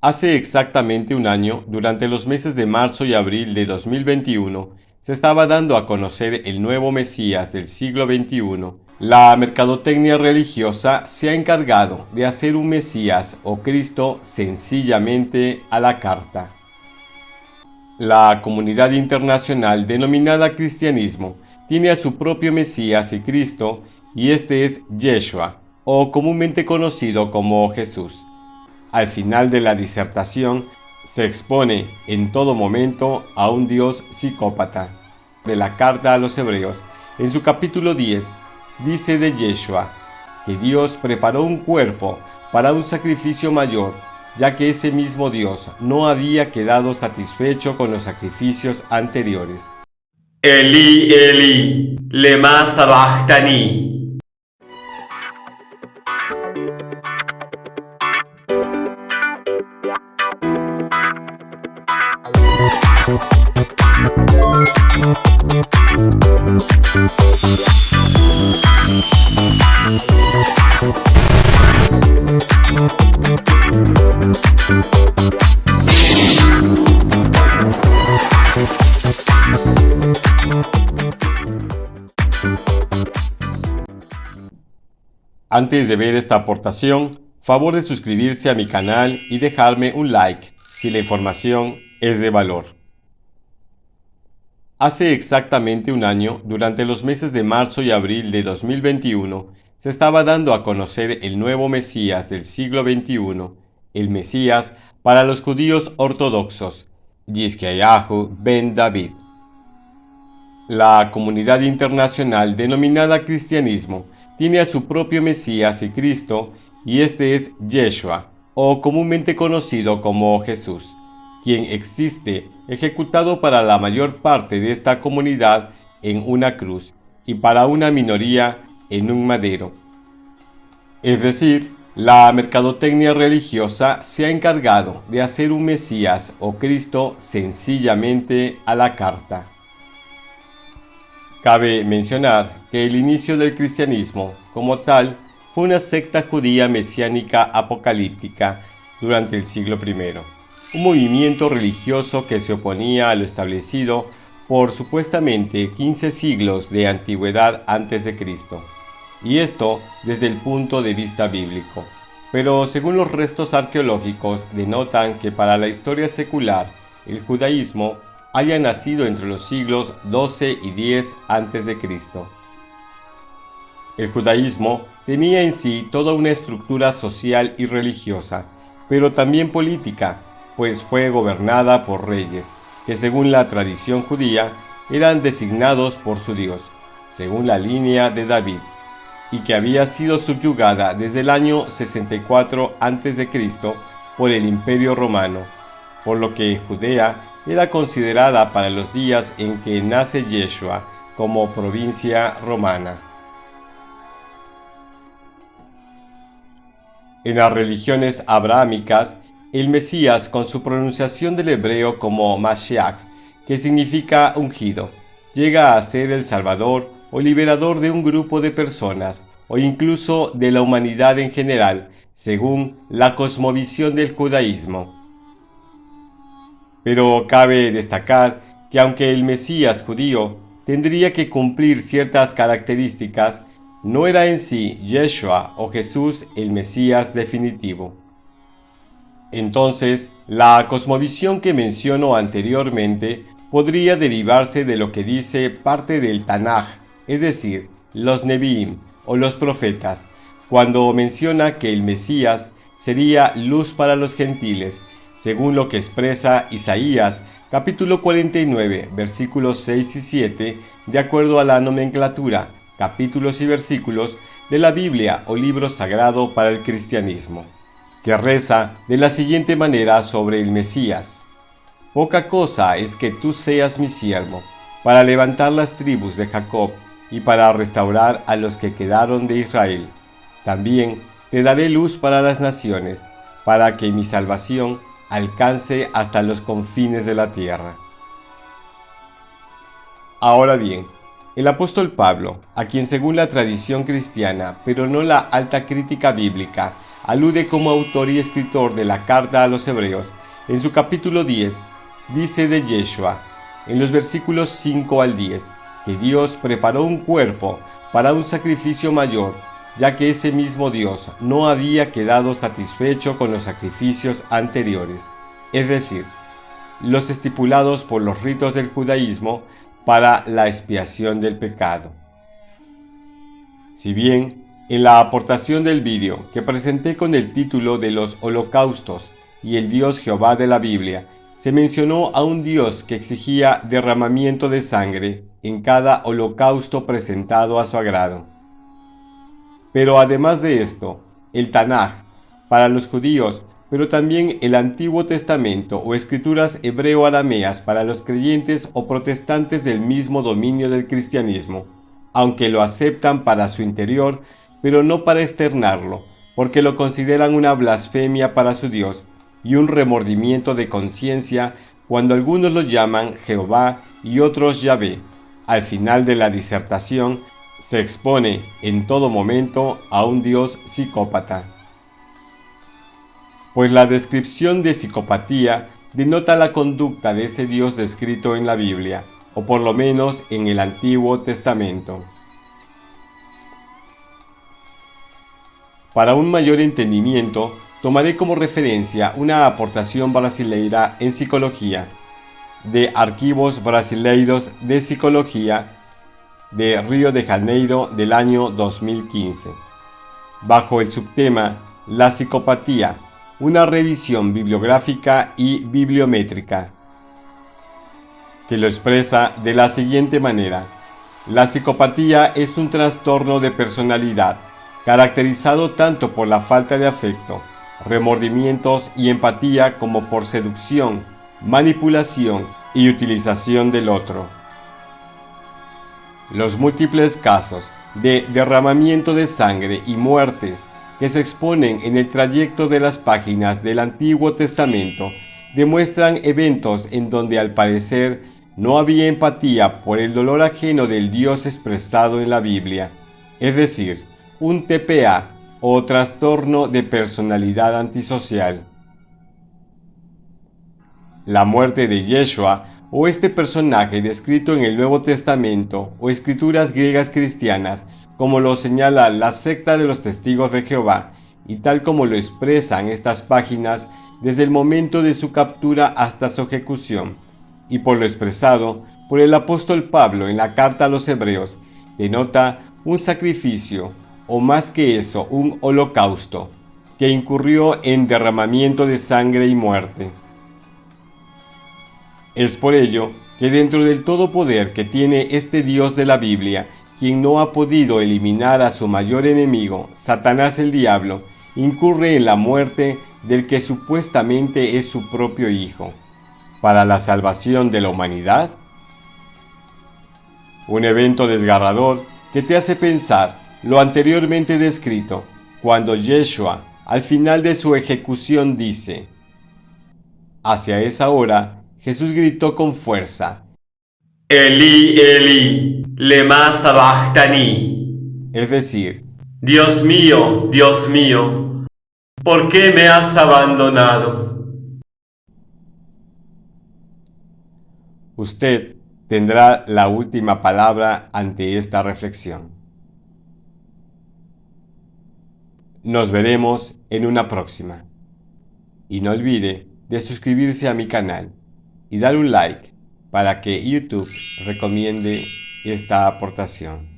Hace exactamente un año, durante los meses de marzo y abril de 2021, se estaba dando a conocer el nuevo Mesías del siglo XXI. La mercadotecnia religiosa se ha encargado de hacer un Mesías o Cristo sencillamente a la carta. La comunidad internacional denominada cristianismo tiene a su propio Mesías y Cristo, y este es Yeshua, o comúnmente conocido como Jesús. Al final de la disertación, se expone en todo momento a un Dios psicópata. De la carta a los Hebreos, en su capítulo 10, dice de Yeshua que Dios preparó un cuerpo para un sacrificio mayor, ya que ese mismo Dios no había quedado satisfecho con los sacrificios anteriores. Eli, Eli, lema sabachthani. Antes de ver esta aportación, favor de suscribirse a mi canal y dejarme un like si la información es de valor. Hace exactamente un año, durante los meses de marzo y abril de 2021, se estaba dando a conocer el nuevo Mesías del siglo XXI, el Mesías para los judíos ortodoxos, Yishkiyahu ben David. La comunidad internacional denominada cristianismo tiene a su propio Mesías y Cristo, y este es Yeshua, o comúnmente conocido como Jesús, quien existe ejecutado para la mayor parte de esta comunidad en una cruz y para una minoría en un madero. Es decir, la mercadotecnia religiosa se ha encargado de hacer un Mesías o Cristo sencillamente a la carta. Cabe mencionar que el inicio del cristianismo, como tal, fue una secta judía mesiánica apocalíptica durante el siglo I, un movimiento religioso que se oponía a lo establecido por supuestamente 15 siglos de antigüedad antes de Cristo, y esto desde el punto de vista bíblico. Pero según los restos arqueológicos denotan que para la historia secular, el judaísmo haya nacido entre los siglos XII y X a.C. El judaísmo tenía en sí toda una estructura social y religiosa, pero también política, pues fue gobernada por reyes, que según la tradición judía eran designados por su Dios, según la línea de David, y que había sido subyugada desde el año 64 a.C. por el Imperio Romano, por lo que Judea era considerada para los días en que nace Yeshua como provincia romana. En las religiones abrahámicas, el Mesías, con su pronunciación del hebreo como Mashiach, que significa ungido, llega a ser el salvador o liberador de un grupo de personas o incluso de la humanidad en general, según la cosmovisión del judaísmo. Pero cabe destacar que aunque el Mesías judío tendría que cumplir ciertas características, no era en sí Yeshua o Jesús el Mesías definitivo. Entonces, la cosmovisión que menciono anteriormente podría derivarse de lo que dice parte del Tanaj, es decir, los Nevi'im o los profetas, cuando menciona que el Mesías sería luz para los gentiles, según lo que expresa Isaías, capítulo 49, versículos 6 y 7, de acuerdo a la nomenclatura, capítulos y versículos de la Biblia o libro sagrado para el cristianismo, que reza de la siguiente manera sobre el Mesías: poca cosa es que tú seas mi siervo, para levantar las tribus de Jacob y para restaurar a los que quedaron de Israel. También te daré luz para las naciones, para que mi salvación alcance hasta los confines de la tierra. Ahora bien, el apóstol Pablo, a quien según la tradición cristiana, pero no la alta crítica bíblica, alude como autor y escritor de la carta a los Hebreos. En su capítulo 10 dice de Yeshua, en los versículos 5 al 10, que Dios preparó un cuerpo para un sacrificio mayor, ya que ese mismo Dios no había quedado satisfecho con los sacrificios anteriores, es decir, los estipulados por los ritos del judaísmo para la expiación del pecado. Si bien en la aportación del vídeo que presenté con el título de los holocaustos y el Dios Jehová de la Biblia, se mencionó a un Dios que exigía derramamiento de sangre en cada holocausto presentado a su agrado. Pero además de esto, el Tanaj, para los judíos, pero también el Antiguo Testamento o escrituras hebreo-arameas para los creyentes o protestantes del mismo dominio del cristianismo, aunque lo aceptan para su interior, pero no para externarlo, porque lo consideran una blasfemia para su Dios y un remordimiento de conciencia cuando algunos lo llaman Jehová y otros Yahvé. Al final de la disertación, se expone en todo momento a un Dios psicópata. Pues la descripción de psicopatía denota la conducta de ese Dios descrito en la Biblia, o por lo menos en el Antiguo Testamento. Para un mayor entendimiento, tomaré como referencia una aportación brasileira en psicología, de Arquivos Brasileiros de Psicología, de Río de Janeiro del año 2015, bajo el subtema La psicopatía, una revisión bibliográfica y bibliométrica, que lo expresa de la siguiente manera. La psicopatía es un trastorno de personalidad, caracterizado tanto por la falta de afecto, remordimientos y empatía como por seducción, manipulación y utilización del otro. Los múltiples casos de derramamiento de sangre y muertes que se exponen en el trayecto de las páginas del Antiguo Testamento demuestran eventos en donde al parecer no había empatía por el dolor ajeno del Dios expresado en la Biblia, es decir, un TPA o trastorno de personalidad antisocial. La muerte de Yeshua o este personaje descrito en el Nuevo Testamento o escrituras griegas cristianas, como lo señala la secta de los Testigos de Jehová, y tal como lo expresan estas páginas desde el momento de su captura hasta su ejecución, y por lo expresado por el apóstol Pablo en la carta a los Hebreos, denota un sacrificio, o más que eso, un holocausto, que incurrió en derramamiento de sangre y muerte. Es por ello que dentro del todo poder que tiene este Dios de la Biblia, quien no ha podido eliminar a su mayor enemigo, Satanás el diablo, incurre en la muerte del que supuestamente es su propio hijo, para la salvación de la humanidad. Un evento desgarrador que te hace pensar lo anteriormente descrito, cuando Yeshua, al final de su ejecución, dice: hacia esa hora, Jesús gritó con fuerza: Eli, Eli, lema sabachthani. Es decir, Dios mío, ¿por qué me has abandonado? usted tendrá la última palabra ante esta reflexión. Nos veremos en una próxima. Y no olvide de suscribirse a mi canal y dar un like para que YouTube recomiende esta aportación.